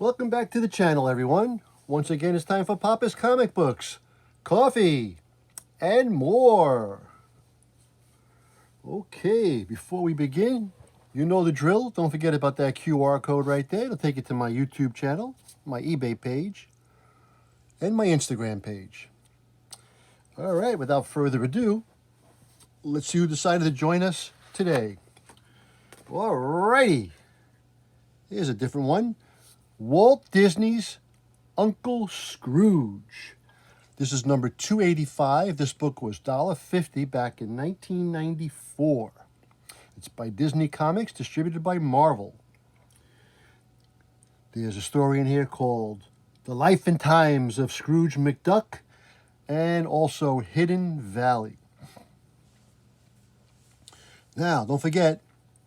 Welcome back to the channel, everyone. Once again, it's time for Papa's Comic Books, coffee, and more. Okay, before we begin, you know the drill. Don't forget about that QR code right there. It'll take you to my YouTube channel, my eBay page, and my Instagram page. All right, without further ado, let's see who decided to join us today. All righty. Here's a different one. Walt Disney's Uncle Scrooge. This is number 285. This book was $1.50 back in 1994. It's by Disney Comics, distributed by Marvel. There's a story in here called The Life and Times of Scrooge McDuck, and also Hidden Valley. Now, don't forget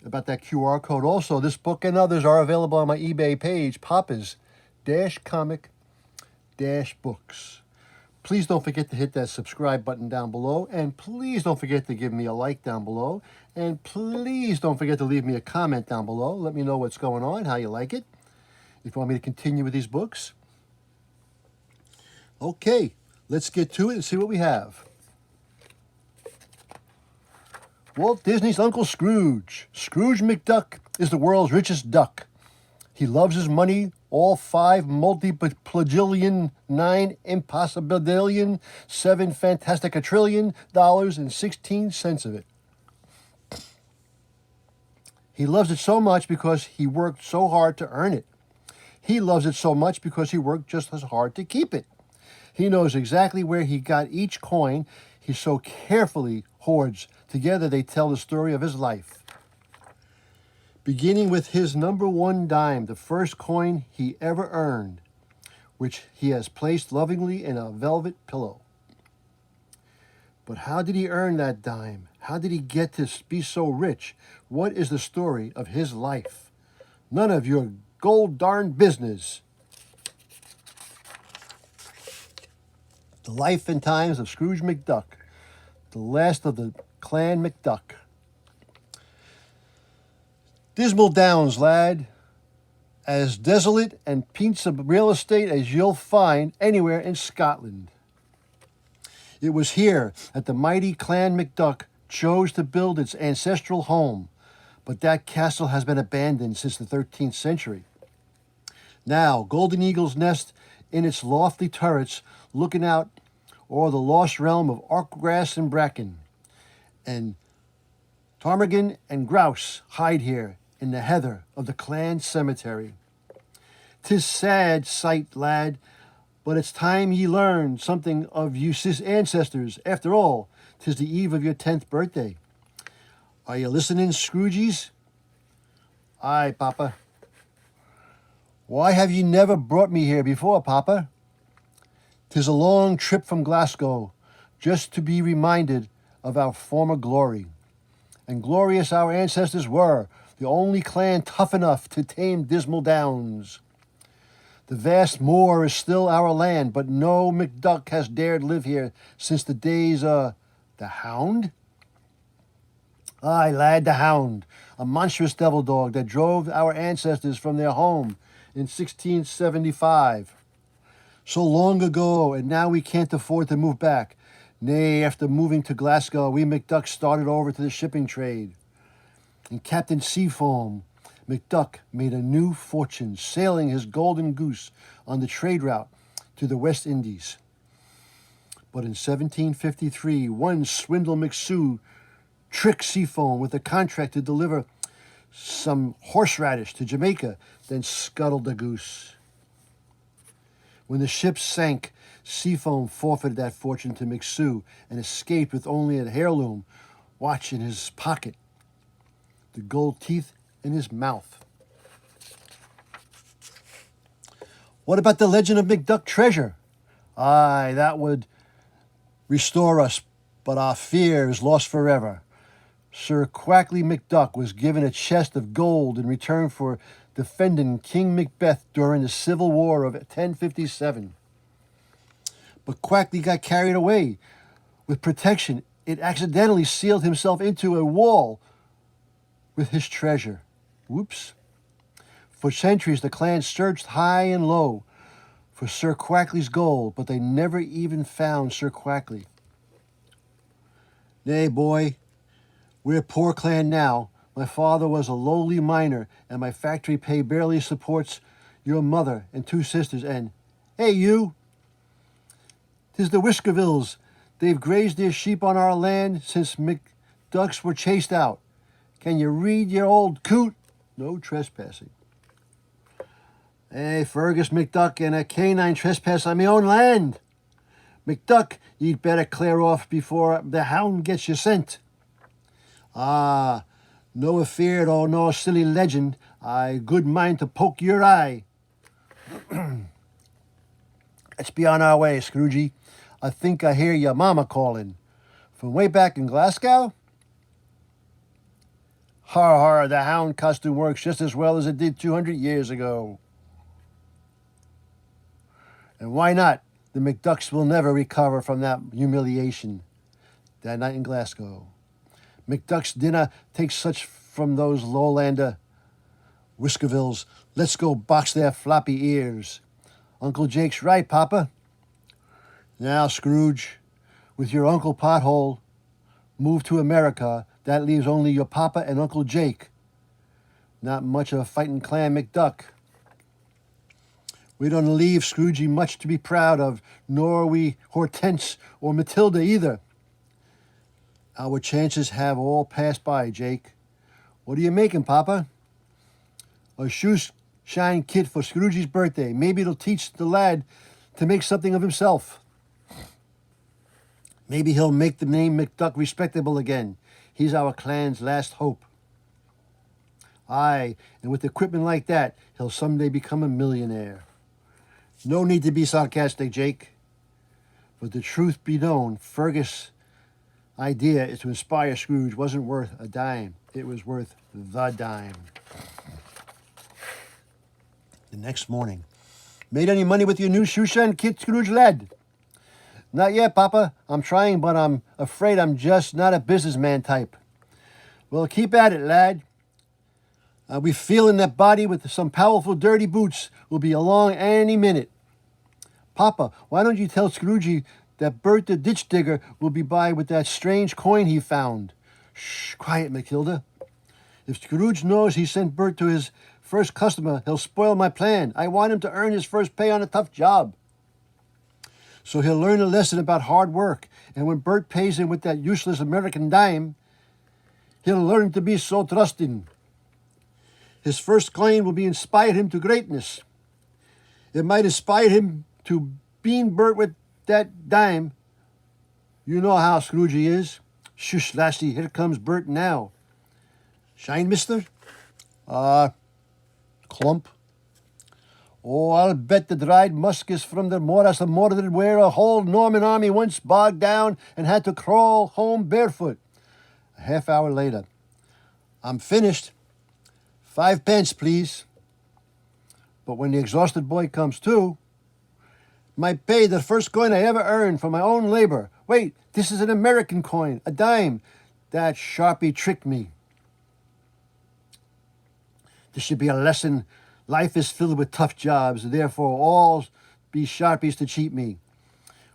about that QR code. Also, this book and others are available on my eBay page, Papa's-Comic-Books. Please don't forget to hit that subscribe button down below, and please don't forget to give me a like down below, and please don't forget to leave me a comment down below. Let me know what's going on, how you like it, if you want me to continue with these books. Okay, let's get to it and see what we have. Walt Disney's Uncle Scrooge. Scrooge McDuck is the world's richest duck. He loves his money, all 5 multi-plagillion, 9 impossibillion, 7 fantastica trillion dollars and 16 cents of it. He loves it so much because he worked so hard to earn it. He loves it so much because he worked just as hard to keep it. He knows exactly where he got each coin he so carefully hoards. Together they tell the story of his life. Beginning with his number 1 dime, the first coin he ever earned, which he has placed lovingly in a velvet pillow. But how did he earn that dime? How did he get to be so rich? What is the story of his life? None of your gold darn business. The Life and Times of Scrooge McDuck, the last of the Clan McDuck. Dismal Downs, lad. As desolate and piece of real estate as you'll find anywhere in Scotland. It was here that the mighty Clan McDuck chose to build its ancestral home, but that castle has been abandoned since the 13th century. Now, Golden Eagle's nest in its lofty turrets, looking out o'er the lost realm of Arkgrass and Bracken, and ptarmigan and grouse hide here in the heather of the clan cemetery. 'Tis sad sight, lad, but it's time ye learned something of you ancestors. After all, 'tis the eve of your 10th birthday. Are you listening, Scroogies? Aye, Papa. Why have ye never brought me here before, Papa? 'Tis a long trip from Glasgow, just to be reminded of our former glory. And glorious our ancestors were, the only clan tough enough to tame Dismal Downs. The vast moor is still our land, but no McDuck has dared live here since the days of the Hound? Aye, lad, the Hound, a monstrous devil dog that drove our ancestors from their home in 1675. So long ago, and now we can't afford to move back. Nay, after moving to Glasgow, we McDuck started over to the shipping trade. And Captain Seafoam McDuck made a new fortune sailing his Golden Goose on the trade route to the West Indies. But in 1753, one Swindle McSue tricked Seafoam with a contract to deliver some horseradish to Jamaica, then scuttled the goose. When the ship sank, Seafoam forfeited that fortune to McSue and escaped with only a heirloom watch in his pocket, the gold teeth in his mouth. What about the legend of McDuck treasure? Aye, that would restore us, but our fear is lost forever. Sir Quackley McDuck was given a chest of gold in return for defending King Macbeth during the Civil War of 1057. But Quackley got carried away. With protection, it accidentally sealed himself into a wall with his treasure. Whoops. For centuries, the clan searched high and low for Sir Quackley's gold, but they never even found Sir Quackley. Nay, boy, we're a poor clan now. My father was a lowly miner, and my factory pay barely supports your mother and 2 sisters, and, hey, you! 'Tis the Whiskervilles. They've grazed their sheep on our land since McDucks were chased out. Can you read your old coot? No trespassing. Hey, Fergus McDuck and a canine trespass on my own land. McDuck, you'd better clear off before the hound gets you sent. Ah, no afeard or no silly legend. I good mind to poke your eye. Let's be on our way, Scroogey. I think I hear your mama calling. From way back in Glasgow? Har har, the hound costume works just as well as it did 200 years ago. And why not? The McDucks will never recover from that humiliation that night in Glasgow. McDuck's dinner takes such from those lowlander Whiskervilles. Let's go box their floppy ears. Uncle Jake's right, Papa. Now, Scrooge, with your Uncle Pothole moved to America, that leaves only your Papa and Uncle Jake. Not much of a fighting clan McDuck. We don't leave Scroogey much to be proud of, nor we Hortense or Matilda either. Our chances have all passed by, Jake. What are you making, Papa? A shoe-shine kit for Scroogey's birthday. Maybe it'll teach the lad to make something of himself. Maybe he'll make the name McDuck respectable again. He's our clan's last hope. Aye, and with equipment like that, he'll someday become a millionaire. No need to be sarcastic, Jake. But the truth be known, Fergus' idea is to inspire Scrooge wasn't worth a dime. It was worth the dime. The next morning. Made any money with your new shoeshine kit, Scrooge lad? Not yet, Papa. I'm trying, but I'm afraid I'm just not a businessman type. Well, keep at it, lad. I'll be feeling that body with some powerful dirty boots. Will be along any minute. Papa, why don't you tell Scroogey that Bert the ditch digger will be by with that strange coin he found? Shh, quiet, Matilda. If Scrooge knows he sent Bert to his first customer, he'll spoil my plan. I want him to earn his first pay on a tough job. So he'll learn a lesson about hard work, and when Bert pays him with that useless American dime, he'll learn to be so trusting. His first coin will be inspire him to greatness. It might inspire him to bean Bert with that dime. You know how Scroogey is. Shush, lassie, here comes Bert now. Shine, mister? Clump. Oh, I'll bet the dried musk is from the morass of Mordred where a whole Norman army once bogged down and had to crawl home barefoot. A half hour later. I'm finished. 5 pence, please. But when the exhausted boy comes to, my pay, the first coin I ever earned for my own labor. Wait, this is an American coin, a dime. That Sharpie tricked me. This should be a lesson. Life is filled with tough jobs, therefore all be Sharpies to cheat me.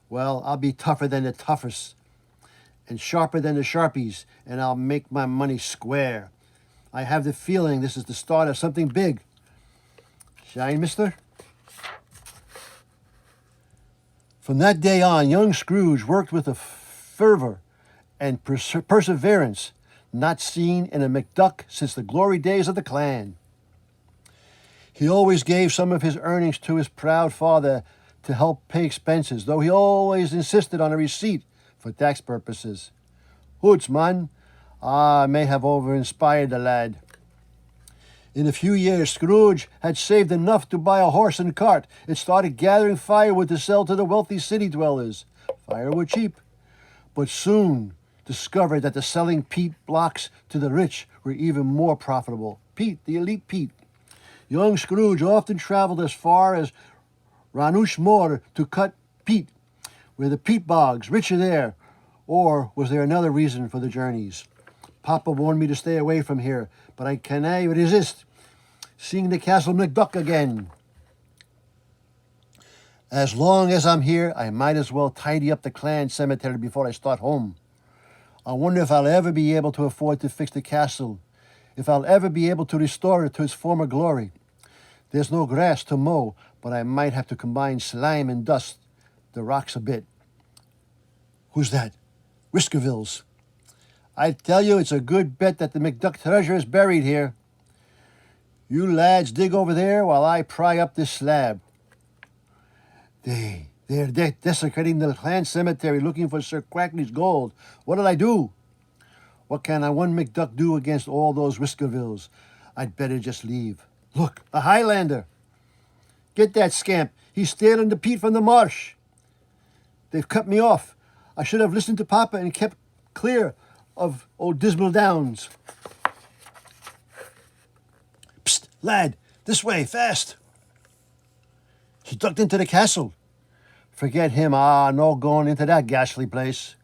Well, I'll be tougher than the toughest and sharper than the Sharpies, and I'll make my money square. I have the feeling this is the start of something big. Shine, mister? From that day on, young Scrooge worked with a fervor and perseverance not seen in a McDuck since the glory days of the clan. He always gave some of his earnings to his proud father to help pay expenses, though he always insisted on a receipt for tax purposes. Hoots, man. I may have over-inspired the lad. In a few years, Scrooge had saved enough to buy a horse and cart and started gathering firewood to sell to the wealthy city dwellers. Firewood cheap, but soon discovered that the selling peat blocks to the rich were even more profitable. Peat, the elite peat. Young Scrooge often traveled as far as Ranush Moor to cut peat. Were the peat bogs richer there, or was there another reason for the journeys? Papa warned me to stay away from here, but I cannot resist seeing the Castle McDuck again. As long as I'm here, I might as well tidy up the clan cemetery before I start home. I wonder if I'll ever be able to afford to fix the castle, if I'll ever be able to restore it to its former glory. There's no grass to mow, but I might have to combine slime and dust the rocks a bit. Who's that? Whiskervilles. I tell you, it's a good bet that the McDuck treasure is buried here. You lads dig over there while I pry up this slab. They're desecrating the clan cemetery looking for Sir Quackley's gold. What'll I do? What can one McDuck do against all those Whiskervilles? I'd better just leave. Look, a Highlander. Get that scamp. He's stealing the peat from the marsh. They've cut me off. I should have listened to Papa and kept clear of old Dismal Downs. Psst, lad, this way, fast. He ducked into the castle. Forget him. No going into that ghastly place.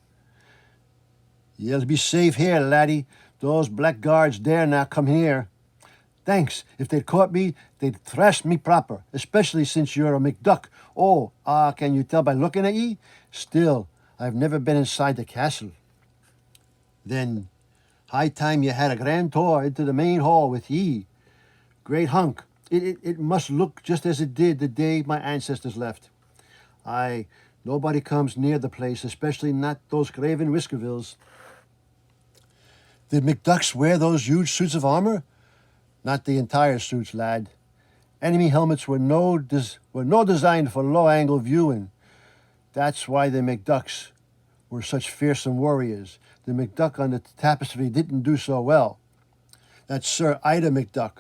You'll be safe here, laddie. Those blackguards dare not come here. Thanks. If they'd caught me, they'd thrash me proper, especially since you're a McDuck. Can you tell by looking at ye? Still, I've never been inside the castle. Then, high time you had a grand tour into the main hall with ye. Great hunk. It must look just as it did the day my ancestors left. Nobody comes near the place, especially not those craven Whiskervilles. Did McDucks wear those huge suits of armor? Not the entire suits, lad. Enemy helmets were no designed for low-angle viewing. That's why the McDucks were such fearsome warriors. The McDuck on the tapestry didn't do so well. That's Sir Ida McDuck,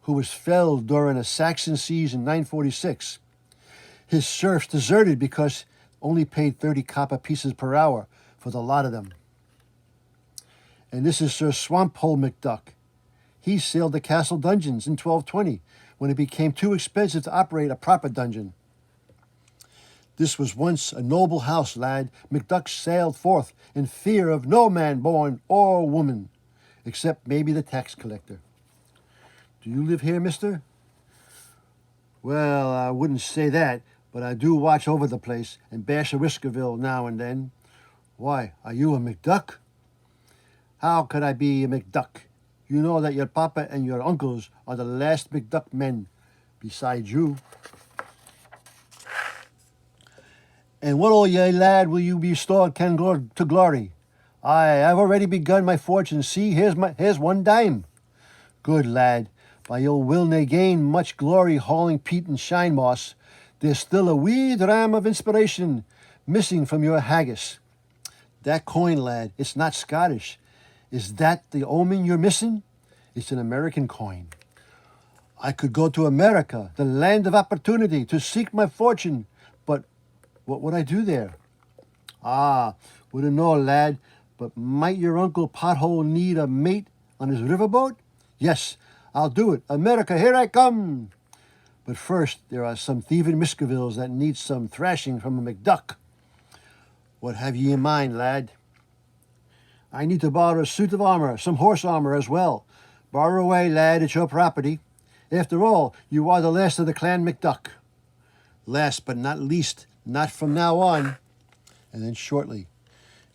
who was felled during a Saxon siege in 946. His serfs deserted because only paid 30 copper pieces per hour for the lot of them. And this is Sir Swamphole McDuck. He sailed the castle dungeons in 1220 when it became too expensive to operate a proper dungeon. This was once a noble house, lad. McDuck sailed forth in fear of no man born or woman, except maybe the tax collector. Do you live here, mister? Well, I wouldn't say that, but I do watch over the place and bash a Whiskerville now and then. Why, are you a McDuck? How could I be a McDuck? You know that your papa and your uncles are the last McDuck men besides you. And what, old ye lad, will you be restored to glory? I've already begun my fortune. See, here's 1 dime. Good lad, by your will nae gain much glory hauling peat and shine moss. There's still a wee dram of inspiration missing from your haggis. That coin, lad, it's not Scottish. Is that the omen you're missing? It's an American coin. I could go to America, the land of opportunity, to seek my fortune, but what would I do there? Wouldn't know, lad, but might your Uncle Pothole need a mate on his riverboat? Yes, I'll do it. America, here I come. But first, there are some thieving Whiskervilles that need some thrashing from a McDuck. What have ye in mind, lad? I need to borrow a suit of armor, some horse armor as well. Borrow away, lad, it's your property. After all, you are the last of the clan McDuck. Last but not least, not from now on. And then shortly,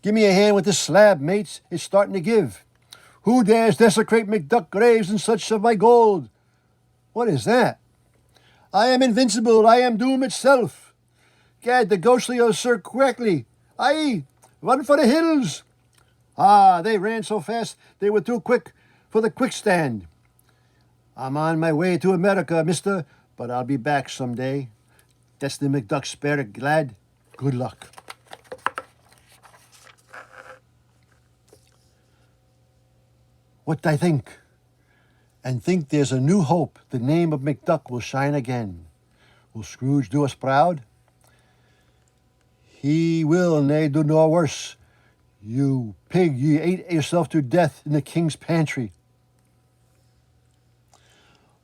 give me a hand with this slab, mates. It's starting to give. Who dares desecrate McDuck graves and such of my gold? What is that? I am invincible. I am doom itself. Gad, the ghostly of Sir Quackley. Aye, run for the hills. They ran so fast they were too quick for the quickstand. I'm on my way to America, mister, but I'll be back someday. That's the McDuck spirit, lad. Good luck. What I think? and think there's a new hope. The name of McDuck will shine again. Will Scrooge do us proud? He will, nay, do no worse. You pig, you ate yourself to death in the king's pantry.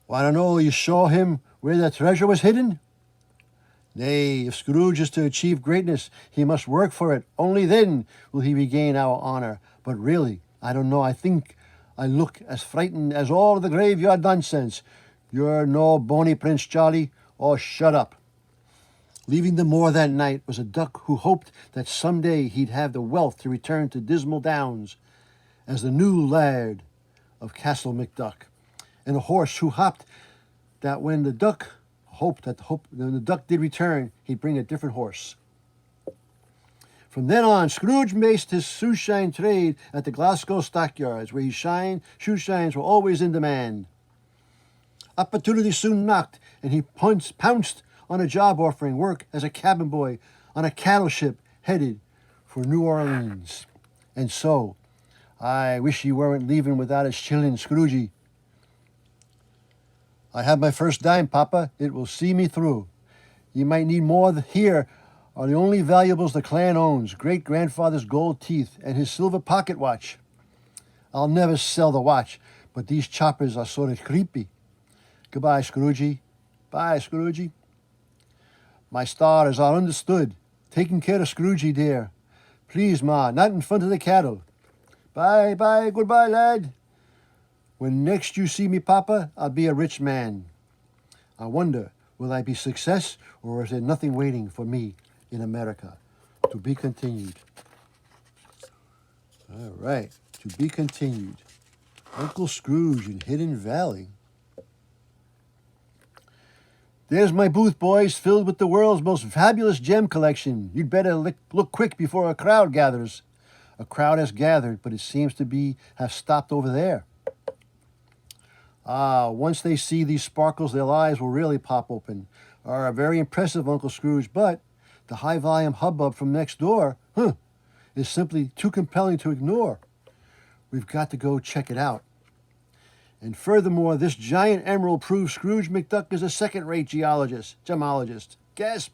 Want to know you saw him where the treasure was hidden? Nay, if Scrooge is to achieve greatness, he must work for it. Only then will he regain our honor. But really, I don't know. I think I look as frightened as all the graveyard nonsense. You're no bony Prince Charlie. Oh, shut up. Leaving the moor that night was a duck who hoped that someday he'd have the wealth to return to Dismal Downs as the new laird of Castle McDuck, and a horse who hoped that when the duck did return, he'd bring a different horse. From then on, Scrooge based his shoeshine trade at the Glasgow stockyards, where shoe shines were always in demand. Opportunity soon knocked, and he pounced on a job offering work as a cabin boy on a cattle ship headed for New Orleans. And so, I wish he weren't leaving without his shilling, Scroogey. I have my first dime, Papa. It will see me through. You might need more. Here are the only valuables the clan owns: great-grandfather's gold teeth and his silver pocket watch. I'll never sell the watch, but these choppers are sort of creepy. Goodbye, Scroogey. Bye, Scroogey. My stars are understood. Taking care of Scroogey, dear. Please, Ma, not in front of the cattle. Bye, bye, goodbye, lad. When next you see me, Papa, I'll be a rich man. I wonder, will I be success, or is there nothing waiting for me in America? To be continued. All right, to be continued. Uncle Scrooge in Hidden Valley. There's my booth, boys, filled with the world's most fabulous gem collection. You'd better look quick before a crowd gathers. A crowd has gathered, but it seems to have stopped over there. Once they see these sparkles, their eyes will really pop open. Are very impressive, Uncle Scrooge, but the high-volume hubbub from next door, is simply too compelling to ignore. We've got to go check it out. And furthermore, this giant emerald proves Scrooge McDuck is a second-rate gemologist. Gasp!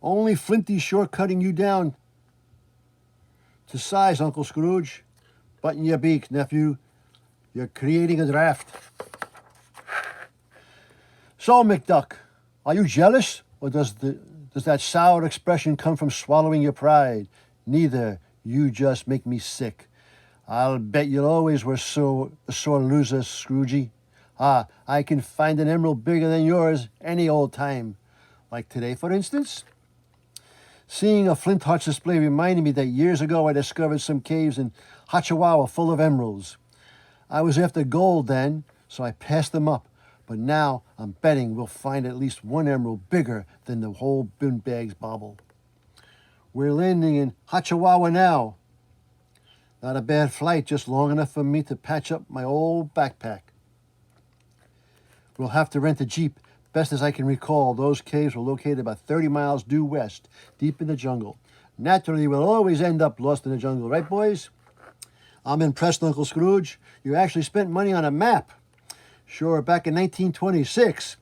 Only Flinty's short-cutting you down to size, Uncle Scrooge. Button your beak, nephew. You're creating a draft. So, McDuck, are you jealous, or does that sour expression come from swallowing your pride? Neither. You just make me sick. I'll bet you always were a sore loser, Scroogey. I can find an emerald bigger than yours any old time. Like today, for instance. Seeing a flint hearts display reminded me that years ago I discovered some caves in Hachiwawa full of emeralds. I was after gold then, so I passed them up. But now I'm betting we'll find at least one emerald bigger than the whole bin bag's bauble. We're landing in Hachiwawa now. Not a bad flight, just long enough for me to patch up my old backpack. We'll have to rent a Jeep. Best as I can recall, those caves were located about 30 miles due west, deep in the jungle. Naturally, we'll always end up lost in the jungle, right, boys? I'm impressed, Uncle Scrooge. You actually spent money on a map. Sure, back in 1926.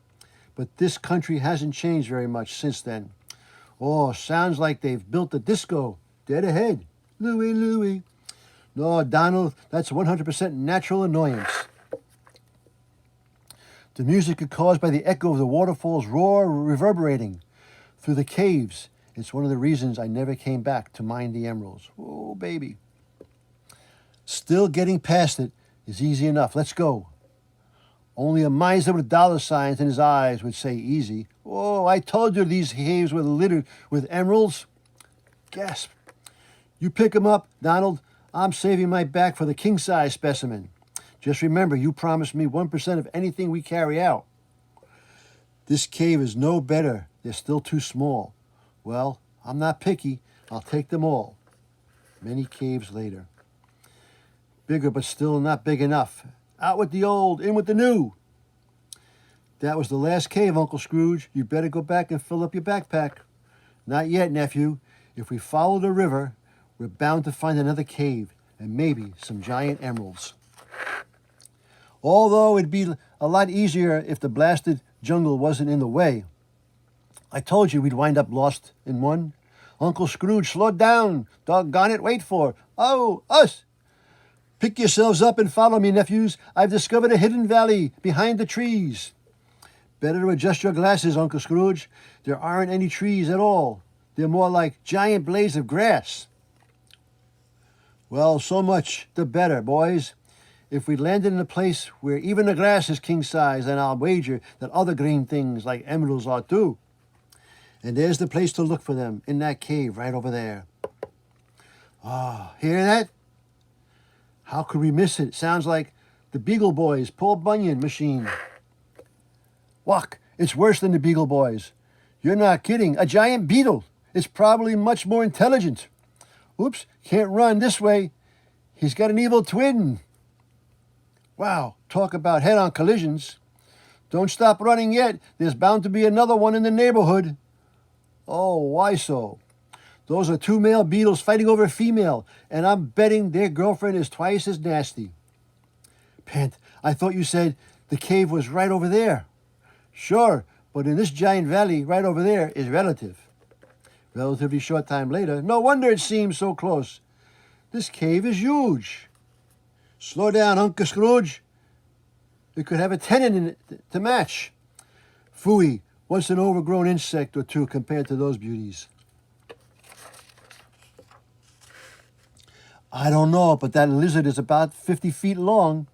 But this country hasn't changed very much since then. Oh, sounds like they've built a disco dead ahead. Louie, Louie. No, Donald, that's 100% natural annoyance. The music is caused by the echo of the waterfall's roar reverberating through the caves. It's one of the reasons I never came back to mine the emeralds. Oh, baby. Still getting past it is easy enough. Let's go. Only a miser with dollar signs in his eyes would say easy. Oh, I told you these caves were littered with emeralds. Gasp. You pick 'em up, Donald. I'm saving my back for the king-size specimen. Just remember, you promised me 1% of anything we carry out. This cave is no better. They're still too small. Well, I'm not picky. I'll take them all. Many caves later. Bigger, but still not big enough. Out with the old, in with the new. That was the last cave, Uncle Scrooge. You better go back and fill up your backpack. Not yet, nephew. If we follow the river, we're bound to find another cave, and maybe some giant emeralds. Although it'd be a lot easier if the blasted jungle wasn't in the way. I told you we'd wind up lost in one. Uncle Scrooge, slow down. Doggone it, wait for. Oh, us! Pick yourselves up and follow me, nephews. I've discovered a hidden valley behind the trees. Better to adjust your glasses, Uncle Scrooge. There aren't any trees at all. They're more like giant blades of grass. Well, so much the better, boys. If we landed in a place where even the grass is king size, then I'll wager that other green things like emeralds are too. And there's the place to look for them, in that cave right over there. Ah, hear that? How could we miss it? Sounds like the Beagle Boys' Paul Bunyan machine. Walk, it's worse than the Beagle Boys. You're not kidding. A giant beetle. It's probably much more intelligent. Oops, can't run this way. He's got an evil twin. Wow, talk about head-on collisions. Don't stop running yet. There's bound to be another one in the neighborhood. Oh, why so? Those are two male beetles fighting over a female, and I'm betting their girlfriend is twice as nasty. Pant, I thought you said the cave was right over there. Sure, but in this giant valley right over there is relative. Relatively short time later, no wonder it seems so close. This cave is huge. Slow down, Uncle Scrooge. It could have a tenant in it to match. Phooey, what's an overgrown insect or two compared to those beauties? I don't know, but that lizard is about 50 feet long.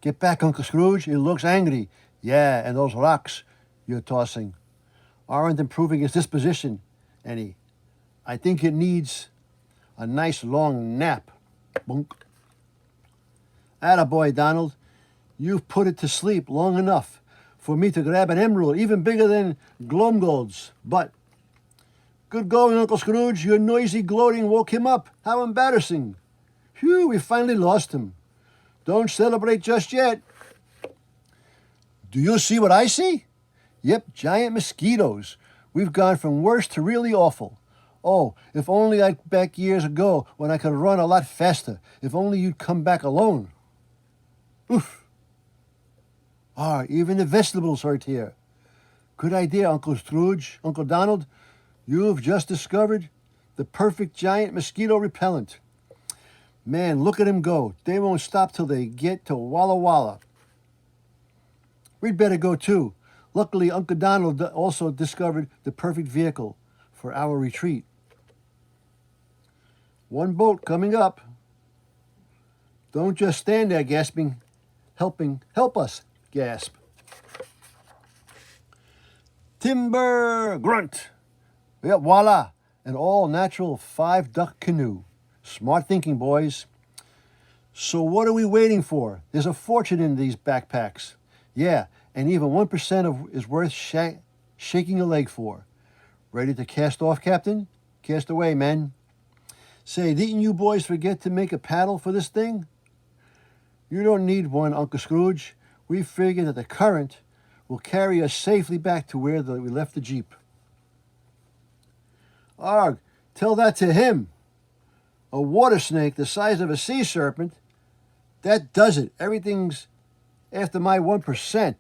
Get back, Uncle Scrooge. It looks angry. Yeah, and those rocks you're tossing aren't improving its disposition any. I think it needs a nice long nap. Bunk. Attaboy, Donald. You've put it to sleep long enough for me to grab an emerald even bigger than Glomgold's. But good going, Uncle Scrooge. Your noisy gloating woke him up. How embarrassing. Phew, we finally lost him. Don't celebrate just yet. Do you see what I see? Yep, giant mosquitoes. We've gone from worse to really awful. Oh, if only I'd back years ago when I could run a lot faster. If only you'd come back alone. Oof. Ah, even the vegetables hurt here. Good idea, Uncle Scrooge. Uncle Donald, you've just discovered the perfect giant mosquito repellent. Man, look at them go. They won't stop till they get to Walla Walla. We'd better go too. Luckily, Uncle Donald also discovered the perfect vehicle for our retreat. One boat coming up. Don't just stand there gasping, help us, gasp. Timber, grunt. Yep, voila, an all-natural 5-duck canoe. Smart thinking, boys. So what are we waiting for? There's a fortune in these backpacks. Yeah, and even 1% is worth shaking a leg for. Ready to cast off, Captain? Cast away, men. Say, didn't you boys forget to make a paddle for this thing? You don't need one, Uncle Scrooge. We figured that the current will carry us safely back to where we left the Jeep. Arg, tell that to him. A water snake the size of a sea serpent? That does it. Everything's after my 1%.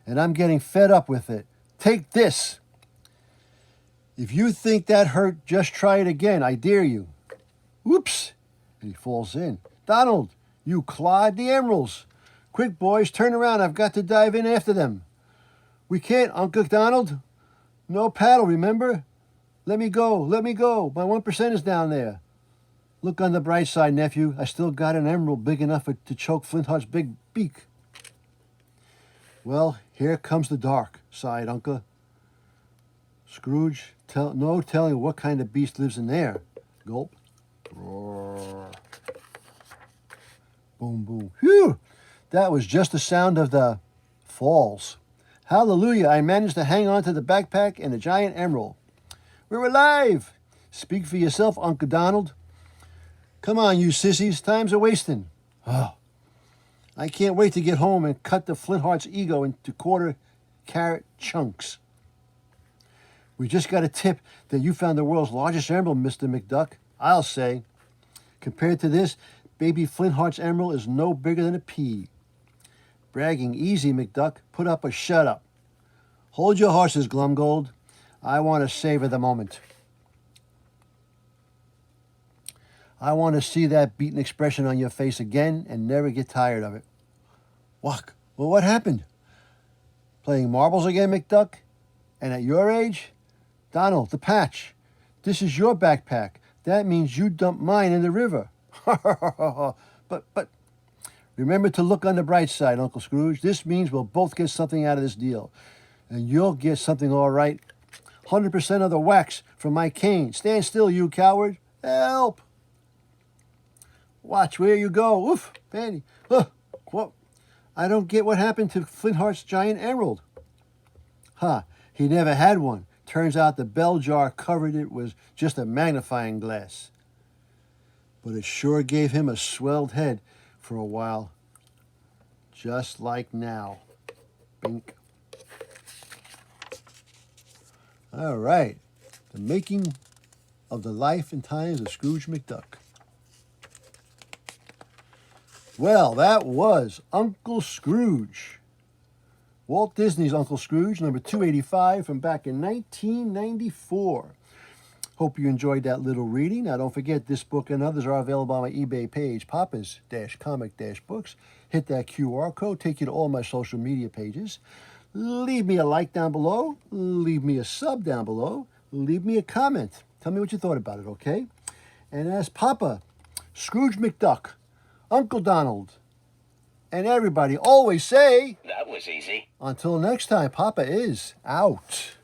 And I'm getting fed up with it. Take this. If you think that hurt, just try it again. I dare you. Whoops. And he falls in. Donald, you clawed the emeralds. Quick, boys, turn around. I've got to dive in after them. We can't, Uncle Donald. No paddle, remember? Let me go. Let me go. My 1% is down there. Look on the bright side, nephew. I still got an emerald big enough to choke Flintheart's big beak. Well, here comes the dark, sighed Uncle. Scrooge, no telling what kind of beast lives in there. Gulp. Roar. Boom, boom. Phew! That was just the sound of the falls. Hallelujah, I managed to hang on to the backpack and the giant emerald. We're alive! Speak for yourself, Uncle Donald. Come on, you sissies, time's a-wasting. Oh, I can't wait to get home and cut the Flintheart's ego into quarter-carat chunks. We just got a tip that you found the world's largest emerald, Mr. McDuck. I'll say, compared to this, baby Flintheart's emerald is no bigger than a pea. Bragging easy, McDuck. Put up or shut up. Hold your horses, Glumgold. I want to savor the moment. I want to see that beaten expression on your face again and never get tired of it. Walk. Well, what happened? Playing marbles again, McDuck? And at your age? Donald, the patch. This is your backpack. That means you dumped mine in the river. But remember to look on the bright side, Uncle Scrooge. This means we'll both get something out of this deal. And you'll get something all right. 100% of the wax from my cane. Stand still, you coward. Help! Watch where you go. Oof, Fanny. What? I don't get what happened to Flintheart's giant emerald. He never had one. Turns out the bell jar covered it was just a magnifying glass. But it sure gave him a swelled head for a while. Just like now. Bink. All right. The making of the life and times of Scrooge McDuck. Well, that was Uncle Scrooge. Walt Disney's Uncle Scrooge, number 285 from back in 1994. Hope you enjoyed that little reading. Now, don't forget, this book and others are available on my eBay page, Papa's-Comic-Books. Hit that QR code, take you to all my social media pages. Leave me a like down below. Leave me a sub down below. Leave me a comment. Tell me what you thought about it, okay? And as Papa, Scrooge McDuck, Uncle Donald, and everybody always say, that was easy. Until next time, Papa is out.